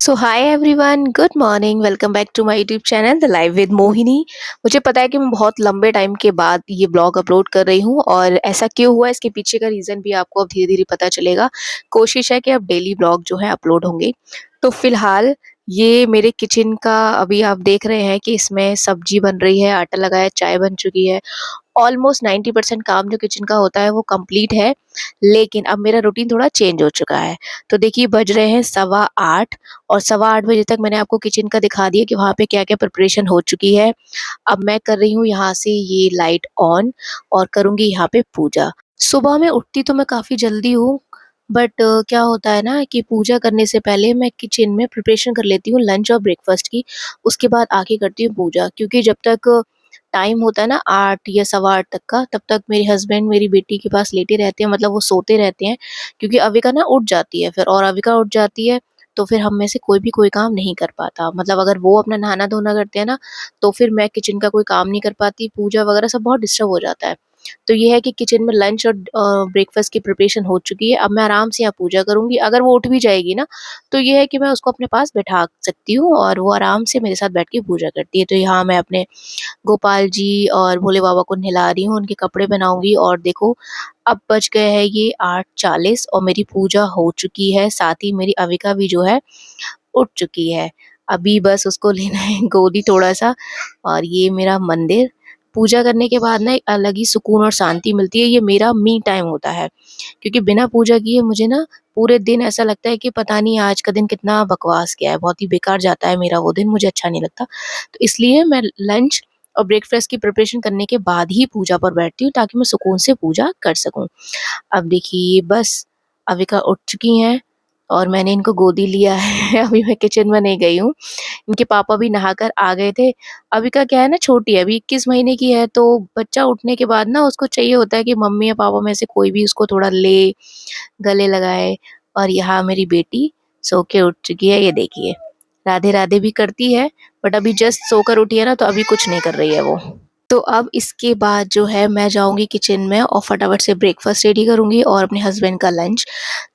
So hi everyone, good morning. Welcome back to my YouTube channel the live with Mohini. मुझे पता है कि मैं बहुत लंबे टाइम के बाद ये ब्लॉग अपलोड कर रही हूँ और ऐसा क्यों हुआ, इसके पीछे का रीज़न भी आपको अब धीरे धीरे पता चलेगा। कोशिश है कि अब डेली ब्लॉग जो है अपलोड होंगे। तो फिलहाल ये मेरे किचन का अभी आप देख रहे हैं कि इसमें सब्जी बन रही है, आटा लगा है, चाय बन चुकी है। ऑलमोस्ट 90% काम जो किचन का होता है वो कंप्लीट है। लेकिन अब मेरा रूटीन थोड़ा चेंज हो चुका है। तो देखिए बज रहे हैं 8:15 और 8:15 बजे तक मैंने आपको किचन का दिखा दिया कि वहाँ पे क्या-क्या प्रिपरेशन हो चुकी है। अब मैं कर रही हूँ यहाँ से ये लाइट ऑन और करूँगी यहाँ पे पूजा। सुबह में उठती तो मैं काफ़ी जल्दी हूँ, बट क्या होता है ना कि पूजा करने से पहले मैं किचन में प्रिपरेशन कर लेती हूँ लंच और ब्रेकफास्ट की। उसके बाद आके करती हूँ पूजा, क्योंकि जब तक टाइम होता है ना 8 या सवा 8 तक का, तब तक मेरे हस्बैंड मेरी बेटी के पास लेटे रहते हैं, मतलब वो सोते रहते हैं। क्योंकि अविका ना उठ जाती है फिर, और अविका उठ जाती है तो फिर हम में से कोई भी कोई काम नहीं कर पाता। मतलब अगर वो अपना नहाना-धोना करते हैं ना, तो फिर मैं किचन का कोई काम नहीं कर पाती, पूजा वगैरह सब बहुत डिस्टर्ब हो जाता है। तो ये है कि किचन में लंच और ब्रेकफास्ट की प्रिपरेशन हो चुकी है। अब मैं आराम से यहाँ पूजा करूँगी। अगर वो उठ भी जाएगी ना, तो ये है कि मैं उसको अपने पास बैठा सकती हूँ और वो आराम से मेरे साथ बैठ के पूजा करती है। तो यहाँ मैं अपने गोपाल जी और भोले बाबा को नहला रही हूँ, उनके कपड़े बनाऊँगी। और देखो अब बज गए हैं ये 8:40 और मेरी पूजा हो चुकी है, साथ ही मेरी अविका भी जो है उठ चुकी है। अभी बस उसको लेना है गोदी थोड़ा-सा। और ये मेरा मंदिर, पूजा करने के बाद ना एक अलग ही सुकून और शांति मिलती है। ये मेरा मी टाइम होता है, क्योंकि बिना पूजा किए मुझे ना पूरे दिन ऐसा लगता है कि पता नहीं आज का दिन कितना बकवास गया है, बहुत ही बेकार जाता है मेरा वो दिन, मुझे अच्छा नहीं लगता। तो इसलिए मैं लंच और ब्रेकफास्ट की प्रिपरेशन करने के बाद ही पूजा पर बैठती हूँ, ताकि मैं सुकून से पूजा कर सकूँ। अब देखिए बस अविका उठ चुकी हैं और मैंने इनको गोदी लिया है। अभी मैं किचन में नहीं गई हूँ। इनके पापा भी नहाकर आ गए थे। अविका क्या है ना, छोटी है, अभी 21 महीने की है, तो बच्चा उठने के बाद ना उसको चाहिए होता है कि मम्मी या पापा में से कोई भी उसको थोड़ा ले, गले लगाए। और यहाँ मेरी बेटी सो के उठ चुकी है, ये देखिए। राधे-राधे भी करती है, बट अभी जस्ट सोकर उठी है ना, तो अभी कुछ नहीं कर रही है वो। तो अब इसके बाद जो है मैं जाऊँगी किचन में और फटाफट से ब्रेकफ़ास्ट रेडी करूँगी और अपने हस्बैंड का लंच।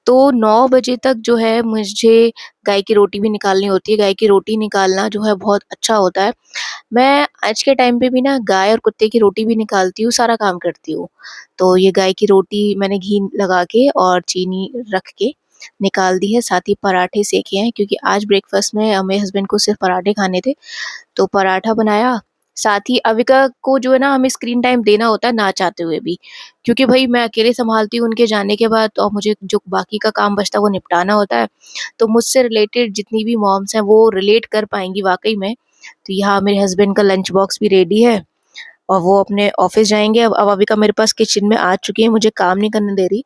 तो 9 बजे तक जो है मुझे गाय की रोटी भी निकालनी होती है। गाय की रोटी निकालना जो है बहुत अच्छा होता है। मैं आज के टाइम पे भी ना गाय और कुत्ते की रोटी भी निकालती हूँ, सारा काम करती हूँ। तो ये गाय की रोटी मैंने घी लगा के और चीनी रख के निकाल दी है, साथ ही पराठे सेके हैं, क्योंकि आज ब्रेकफ़ास्ट में मेरे हस्बैंड को सिर्फ़ पराठे खाने थे। तो पराठा बनाया, साथ ही अविका को जो है ना हमें स्क्रीन टाइम देना होता है ना चाहते हुए भी, क्योंकि भई मैं अकेले सँभालती हूँ उनके जाने के बाद, और मुझे जो बाकी का काम बचता है वो निपटाना होता है। तो मुझसे रिलेटेड जितनी भी मॉम्स हैं वो रिलेट कर पाएँगी वाक़ई में। तो यहाँ मेरे हस्बैंड का लंच बॉक्स भी रेडी है और वो अपने ऑफ़िस जाएँगे। अब अविका मेरे पास किचन में आ चुकी है, मुझे काम नहीं करने दे रही।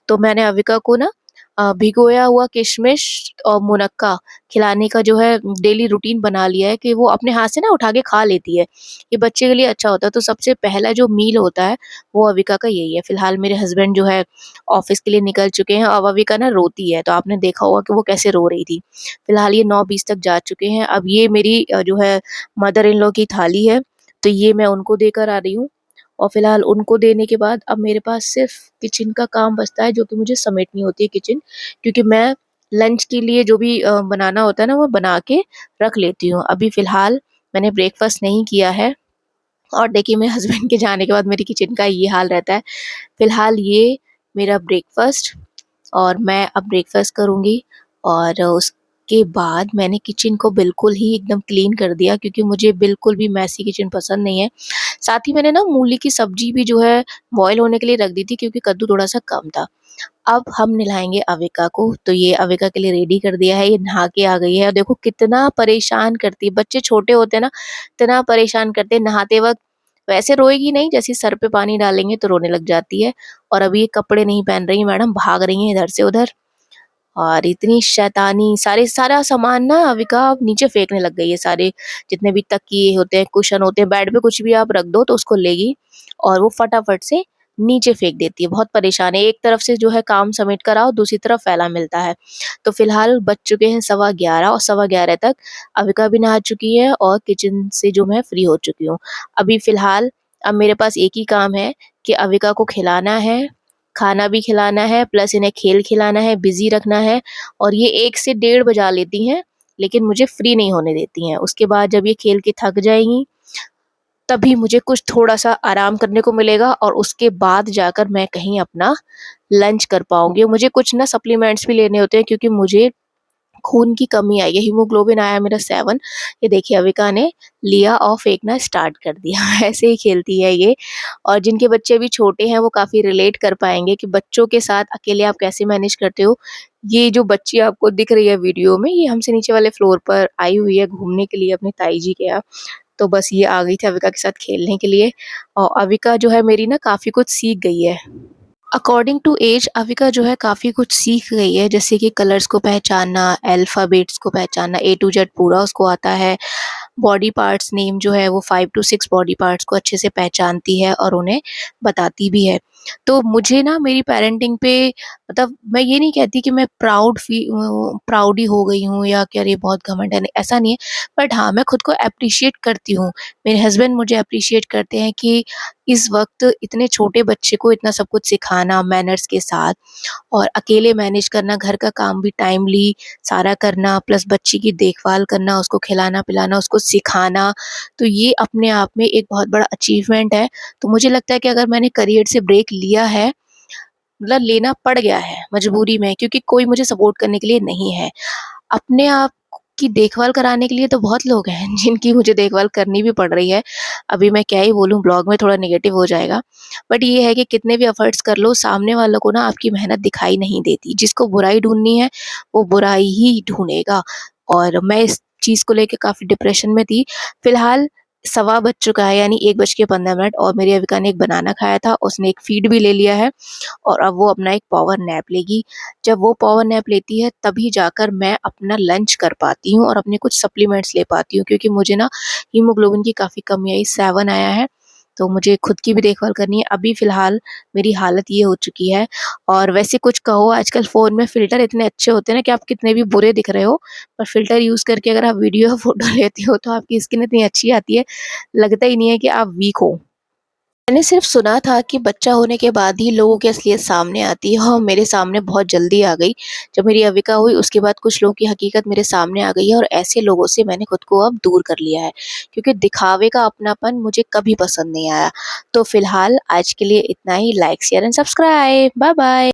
तो मैंने अविका को ना भिगोया हुआ किशमिश और मुनक्का खिलाने का जो है डेली रूटीन बना लिया है, कि वो अपने हाथ से ना उठा के खा लेती है। ये बच्चे के लिए अच्छा होता है, तो सबसे पहला जो मील होता है वो अविका का यही है। फिलहाल मेरे हस्बैंड जो है ऑफिस के लिए निकल चुके हैं। अब अविका ना रोती है, तो आपने देखा होगा कि वो कैसे रो रही थी। फिलहाल ये 9:20 तक जा चुके हैं। अब ये मेरी जो है मदर इन लॉ की थाली है, तो ये मैं उनको देकर आ रही हूँ। और फिलहाल उनको देने के बाद अब मेरे पास सिर्फ़ किचन का काम बचता है, जो कि मुझे समेटनी होती है किचन, क्योंकि मैं लंच के लिए जो भी बनाना होता है ना, वो बना के रख लेती हूँ। अभी फ़िलहाल मैंने ब्रेकफ़ास्ट नहीं किया है और देखिए मेरे हस्बैंड के जाने के बाद मेरी किचन का ये हाल रहता है। फ़िलहाल ये मेरा ब्रेकफ़ास्ट, और मैं अब ब्रेकफ़ास्ट करूँगी और उसके बाद मैंने किचन को बिल्कुल ही एकदम क्लीन कर दिया, क्योंकि मुझे बिल्कुल भी मेसी किचन पसंद नहीं है। साथ ही मैंने ना मूली की सब्ज़ी भी जो है बॉयल होने के लिए रख दी थी, क्योंकि कद्दू थोड़ा-सा कम था। अब हम नहलाएँगे अविका को, तो ये अविका के लिए रेडी कर दिया है, ये नहा के आ गई है और देखो कितना परेशान करती है। बच्चे छोटे होते हैं ना, इतना परेशान करते हैं नहाते वक़्त। वैसे रोएगी नहीं, जैसे ही सर पे पानी डालेंगे तो रोने लग जाती है। और अभी ये कपड़े नहीं पहन रही मैडम, भाग रही हैं इधर से उधर। और इतनी शैतानी, सारा सामान ना अविका अब नीचे फेंकने लग गई है। सारे जितने भी तकिए होते हैं, कुशन होते हैं, बेड पे कुछ भी आप रख दो तो उसको लेगी और वो फटाफट से नीचे फेंक देती है। बहुत परेशान है, एक तरफ से जो है काम समेट कर आओ, दूसरी तरफ फैला मिलता है। तो फिलहाल बज चुके हैं 11:15 और 11:15 तक अविका भी नहा चुकी है और किचन से जो मैं फ्री हो चुकी हूँ। अभी फिलहाल अब मेरे पास एक ही काम है कि अविका को खिलाना है, खाना भी खिलाना है, प्लस इन्हें खेल खिलाना है, बिज़ी रखना है। और ये 1 से डेढ़ बजा लेती हैं, लेकिन मुझे फ्री नहीं होने देती हैं। उसके बाद जब ये खेल के थक जाएँगी, तभी मुझे कुछ थोड़ा-सा आराम करने को मिलेगा और उसके बाद जाकर मैं कहीं अपना लंच कर पाऊँगी। मुझे कुछ ना सप्लीमेंट्स भी लेने होते हैं क्योंकि मुझे खून की कमी आई है, हीमोग्लोबिन आया मेरा 7। ये देखिए अविका ने लिया और फेंकना स्टार्ट कर दिया। ऐसे ही खेलती है ये। और जिनके बच्चे अभी छोटे हैं वो काफ़ी रिलेट कर पाएँगे कि बच्चों के साथ अकेले आप कैसे मैनेज करते हो। ये जो बच्ची आपको दिख रही है वीडियो में, ये हमसे नीचे वाले फ्लोर पर आई हुई है घूमने के लिए अपनी ताई जी के यहाँ। तो बस ये आ गई थी अविका के साथ खेलने के लिए और अविका जो है मेरी ना काफ़ी कुछ सीख गई है। अकॉर्डिंग टू एज अविका जो है काफ़ी कुछ सीख गई है, जैसे कि कलर्स को पहचानना, अल्फ़ाबेट्स को पहचानना, ए टू जेड पूरा उसको आता है। बॉडी पार्ट्स नेम जो है वो 5 टू 6 बॉडी पार्ट्स को अच्छे से पहचानती है और उन्हें बताती भी है। तो मुझे ना मेरी पेरेंटिंग पे मतलब मैं ये नहीं कहती कि मैं प्राउड ही हो गई हूँ या कि अरे बहुत घमंड है, नहीं ऐसा नहीं है। बट हाँ, मैं खुद को एप्रिशिएट करती हूँ। मेरे हस्बैंड मुझे एप्रिशिएट करते हैं कि इस वक़्त इतने छोटे बच्चे को इतना सब कुछ सिखाना मैनर्स के साथ और अकेले मैनेज करना, घर का काम भी टाइमली सारा करना, प्लस बच्ची की देखभाल करना, उसको खिलाना-पिलाना, उसको सिखाना, तो ये अपने आप में एक बहुत बड़ा अचीवमेंट है। तो मुझे लगता है कि अगर मैंने करियर से ब्रेक लिया है, मतलब लेना पड़ गया है मजबूरी में क्योंकि कोई मुझे सपोर्ट करने के लिए नहीं है। अपने आप की देखभाल कराने के लिए तो बहुत लोग हैं जिनकी मुझे देखभाल करनी भी पड़ रही है। अभी मैं क्या ही बोलूँ, ब्लॉग में थोड़ा नेगेटिव हो जाएगा। बट ये है कि कितने भी एफर्ट्स कर लो सामने वालों को ना आपकी मेहनत दिखाई नहीं देती। जिसको बुराई ढूँढनी है वो बुराई ही ढूँढेगा और मैं इस चीज़ को लेके काफ़ी डिप्रेशन में थी। फिलहाल सवा बज चुका है यानी 1 बज के 15 मिनट और मेरी अविका ने एक बनाना खाया था, उसने एक फीड भी ले लिया है और अब वो अपना एक पावर नैप लेगी। जब वो पावर नैप लेती है तभी जाकर मैं अपना लंच कर पाती हूँ और अपने कुछ सप्लीमेंट्स ले पाती हूँ क्योंकि मुझे ना हीमोग्लोबिन की काफ़ी कमी आई, 7 आया है, तो मुझे खुद की भी देखभाल करनी है। अभी फ़िलहाल मेरी हालत ये हो चुकी है और वैसे कुछ कहो आजकल फ़ोन में फ़िल्टर इतने अच्छे होते हैं ना कि आप कितने भी बुरे दिख रहे हो, पर फ़िल्टर यूज़ करके अगर आप वीडियो या फ़ोटो लेते हो तो आपकी स्किन इतनी अच्छी आती है, लगता ही नहीं है कि आप वीक हो। मैंने सिर्फ सुना था कि बच्चा होने के बाद ही लोगों की असलियत सामने आती है और मेरे सामने बहुत जल्दी आ गई। जब मेरी अविका हुई उसके बाद कुछ लोगों की हकीकत मेरे सामने आ गई है और ऐसे लोगों से मैंने खुद को अब दूर कर लिया है क्योंकि दिखावे का अपनापन मुझे कभी पसंद नहीं आया। तो फिलहाल आज के लिए इतना ही। Like share and subscribe. Bye bye.